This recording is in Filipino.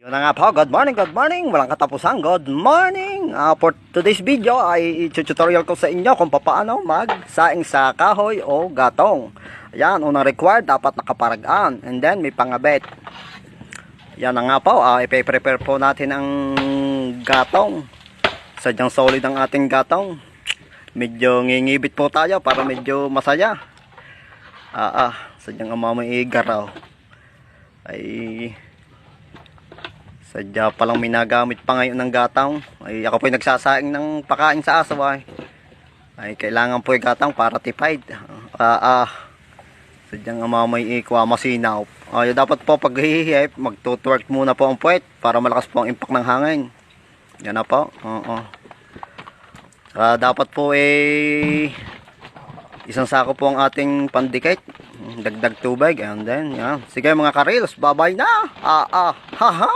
Yun na nga po, good morning, walang katapusan, good morning. For today's video ay tutorial ko sa inyo kung paano magsaing sa kahoy o gatong. Ayan, unang required, dapat nakaparagaan, and then may pangabit. Yan na nga po, ipe-prepare po natin ang gatong. Sadyang solid ang ating gatong. Medyo ngingibit po tayo para medyo masaya. Sadyang amamay igaraw. Ay... sadya palang may nagamit pa ngayon ng gatang. Ay ako po yung nagsasaing ng pakain sa aso ay kailangan po yung gatang para tipaid. Sadyang amamay ikwa masinaw. Ay dapat po pag hihihip magtutwork muna po ang puwet para malakas po ang impact ng hangin. Yan na po. Dapat po isang sako po ang ating pandikit. Dagdag tubig and then yan. Sige mga karils, bye-bye na. Haha.